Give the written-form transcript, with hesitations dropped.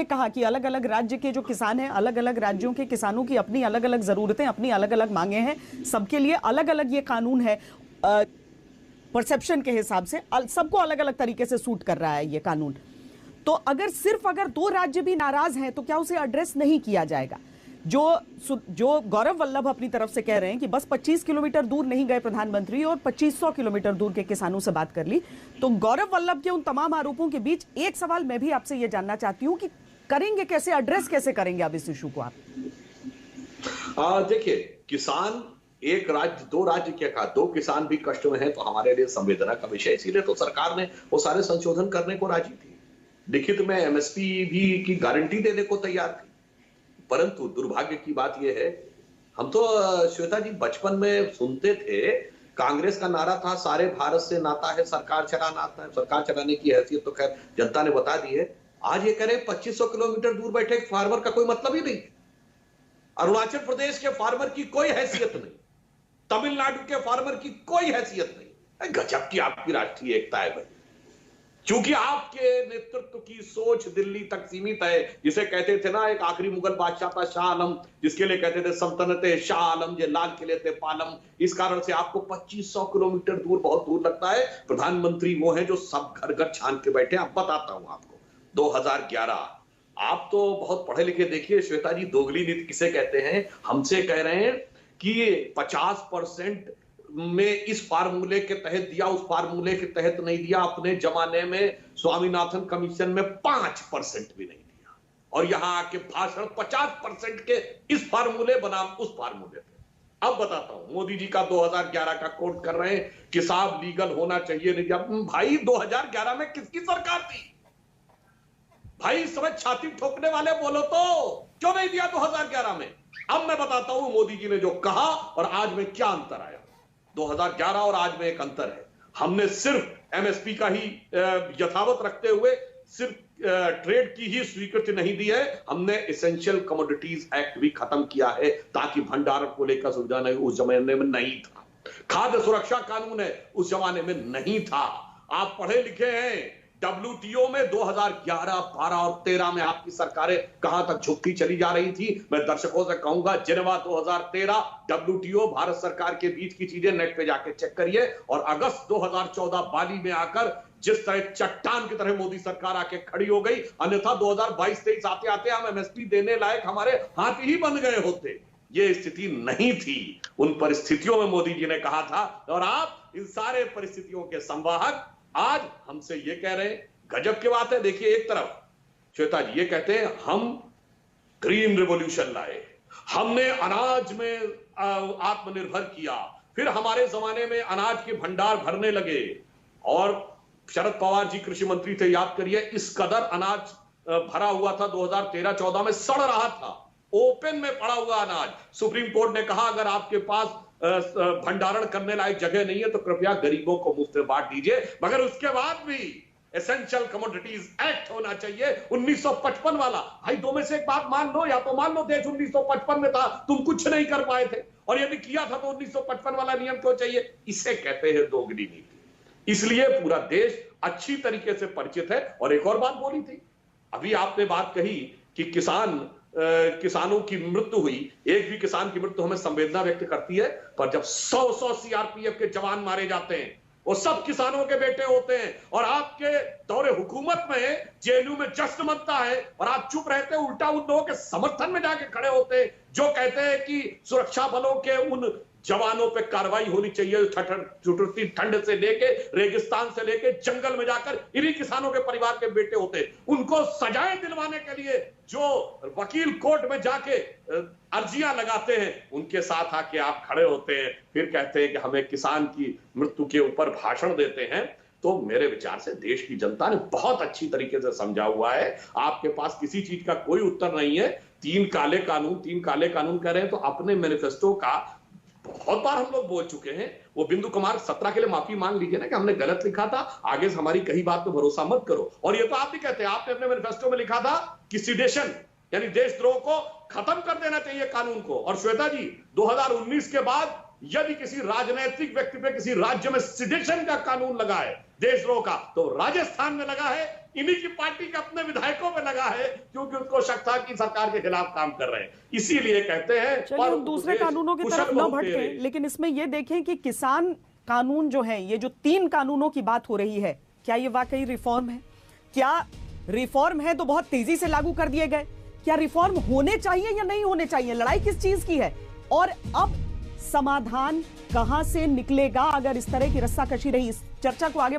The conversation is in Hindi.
कहा कि अलग अलग राज्य के जो किसान हैं, अलग अलग राज्यों के किसानों की अपनी अलग अलग जरूरतें, अपनी अलग अलग मांगे हैं, सबके लिए अलग अलग ये कानून है। परसेप्शन के हिसाब से सबको अलग अलग तरीके से सूट कर रहा है ये कानून। तो अगर दो राज्य भी नाराज हैं तो क्या उसे एड्रेस नहीं किया जाएगा? जो गौरव वल्लभ अपनी तरफ से कह रहे हैं कि बस 25 किलोमीटर दूर नहीं गए प्रधानमंत्री और 2500 किलोमीटर दूर के किसानों से बात कर ली, तो गौरव वल्लभ के उन तमाम आरोपों के बीच एक सवाल मैं भी आपसे यह जानना चाहती हूं कि करेंगे कैसे, एड्रेस कैसे करेंगे आप इस इशू को? आप देखिए, किसान एक राज्य दो राज्य क्या कहा, दो किसान भी कष्ट में हैं तो हमारे लिए संवेदना का विषय, इसीलिए तो सरकार ने वो सारे संशोधन करने को राजी थी। लिखित में एमएसपी भी की गारंटी देने को तैयार थी। परंतु दुर्भाग्य की बात यह है, हम तो श्वेता जी बचपन में सुनते थे, कांग्रेस का नारा था सारे भारत से नाता है, सरकार चलाना आता है। सरकार चलाने की हैसियत तो खैर जनता ने बता दी है। आज ये कह रहे 2500 किलोमीटर दूर बैठे फार्मर का कोई मतलब ही नहीं। अरुणाचल प्रदेश के फार्मर की कोई हैसियत नहीं, तमिलनाडु के फार्मर की कोई हैसियत नहीं। गजब की आपकी राष्ट्रीय एकता है भाई। क्योंकि आपके नेतृत्व की सोच दिल्ली तक सीमित है। जिसे कहते थे ना, एक आखिरी मुगल बादशाह था शाह आलम, जिसके लिए कहते थे सल्तनते शाह आलम जे लाल किले थे पालम। इस कारण से आपको 2500 किलोमीटर दूर बहुत दूर लगता है। प्रधानमंत्री वो है जो सब घर घर छान के बैठे। अब बताता हूं आपको, 2011, आप तो बहुत पढ़े लिखे, देखिए श्वेता जी, दोगली नीति किसे कहते हैं। हमसे कह रहे हैं कि 50% में इस फार्मूले के तहत दिया, उस फार्मूले के तहत नहीं दिया। अपने जमाने में स्वामीनाथन कमीशन में 5% भी नहीं दिया, और यहां आके भाषण 50% के इस फार्मूले बनाम उस फार्मूले पे। अब बताता हूं, मोदी जी का 2011 का कोट कर रहे हैं कि साहब लीगल होना चाहिए, नहीं दिया। भाई 2011 में किसकी सरकार थी भाई? इस समय छाती ठोकने वाले बोलो तो, क्यों नहीं दिया 2011 में? अब मैं बताता हूं मोदी जी ने जो कहा और आज में क्या अंतर आया। 2011 और आज में एक अंतर है। हमने सिर्फ एमएसपी का ही यथावत रखते हुए सिर्फ ट्रेड की ही स्वीकृति नहीं दी है, हमने एसेंशियल कमोडिटीज एक्ट भी खत्म किया है, ताकि भंडारण को लेकर सुविधा नहीं, उस जमाने में नहीं था। खाद्य सुरक्षा कानून है, उस जमाने में नहीं था। आप पढ़े लिखे हैं। डब्ल्यूटीओ में 2011, 12 और 13 में आपकी सरकारें कहां तक झुकती चली जा रही थी। मैं दर्शकों से कहूंगा, जिनेवा 2013, डब्ल्यूटीओ भारत सरकार के बीच की चीजें नेट पे जाके चेक करिए। और अगस्त 2014 बाली में आकर जिस तरह चट्टान की तरह मोदी सरकार आके खड़ी हो गई, अन्यथा 2022-23 आते आते हम एमएसपी देने लायक हमारे हाथ ही बन गए होते। ये स्थिति नहीं थी। उन परिस्थितियों में मोदी जी ने कहा था, और आप इन सारे परिस्थितियों के संवाहक आज हमसे ये कह रहे हैं। गजब की बात है। देखिए, एक तरफ श्वेता जी ये कहते हैं हम ग्रीन रिवॉल्यूशन लाए, हमने अनाज में आत्मनिर्भर किया, फिर हमारे जमाने में अनाज के भंडार भरने लगे। और शरद पवार जी कृषि मंत्री थे, याद करिए, इस कदर अनाज भरा हुआ था 2013-14 में, सड़ रहा था, ओपन में पड़ा हुआ अनाज। सुप्रीम कोर्ट ने कहा अगर आपके पास भंडारण करने लायक जगह नहीं है तो कृपया गरीबों को मुफ्त में बांट दीजिए। मगर उसके बाद भी एसेंशियल कमोडिटीज एक्ट होना चाहिए 1955 वाला। भाई, दो में से एक बात मान लो, या तो मान लो देश 1955 में था, तुम कुछ नहीं कर पाए थे, और यदि किया था तो 1955 वाला नियम क्यों चाहिए? इसे कहते हैं दोगली नीति। इसलिए पूरा देश अच्छी तरीके से परिचित है। और एक और बात बोली थी, अभी आपने बात कही कि किसानों की मृत्यु हुई। एक भी किसान की मृत्यु हमें संवेदना व्यक्त करती है, पर जब 100 सीआरपीएफ के जवान मारे जाते हैं, वो सब किसानों के बेटे होते हैं, और आपके दौरे हुकूमत में जेएनयू में जश्न मनता है, और आप चुप रहते हैं, उल्टा उन लोगों के समर्थन में जाके खड़े होते हैं जो कहते हैं कि सुरक्षा बलों के उन जवानों पे कार्रवाई होनी चाहिए। ठुठुरती ठंड से लेके, रेगिस्तान से लेके, जंगल में जाकर इन्हीं किसानों के परिवार के बेटे होते हैं। उनको सजाएं दिलवाने के लिए जो वकील कोर्ट में जाके अर्जियां लगाते हैं, उनके साथ आके आप खड़े होते हैं, फिर कहते हैं कि हमें किसान की मृत्यु के ऊपर भाषण देते हैं। तो मेरे विचार से देश की जनता ने बहुत अच्छी तरीके से समझा हुआ है। आपके पास किसी चीज का कोई उत्तर नहीं है। तीन काले कानून कह रहे हैं, तो अपने मैनिफेस्टो का बहुत बार हम लोग बोल चुके हैं। वो बिंदु कुमार 17 के लिए माफी मांग लीजिए ना कि हमने गलत लिखा था, आगे से हमारी कही बात पे भरोसा मत करो। और ये तो आप भी कहते हैं, आपने अपने मैनिफेस्टो में लिखा था कि सिडेशन यानी देशद्रोह को खत्म कर देना चाहिए कानून को। और श्वेता जी, 2019 के बाद यदि किसी राजनीतिक व्यक्ति पे किसी राज्य में सिडिशन का कानून लगा है, देशद्रोह का, तो राजस्थान में लगा है, इन्हीं की पार्टी के अपने विधायकों में लगा है, क्योंकि उनको शक था कि सरकार के खिलाफ काम कर रहे हैं। इसीलिए कहते हैं। चलिए हम दूसरे कानूनों की तरफ न भटके, लेकिन इसमें यह देखें कि किसान कानून जो है, ये जो 3 कानूनों की बात हो रही है, क्या ये वाकई रिफॉर्म है? क्या रिफॉर्म है तो बहुत तेजी से लागू कर दिए गए? क्या रिफॉर्म होने चाहिए या नहीं होने चाहिए? लड़ाई किस चीज की है? और अब समाधान कहां से निकलेगा अगर इस तरह की रस्साकशी रही? इस चर्चा को आगे बढ़ा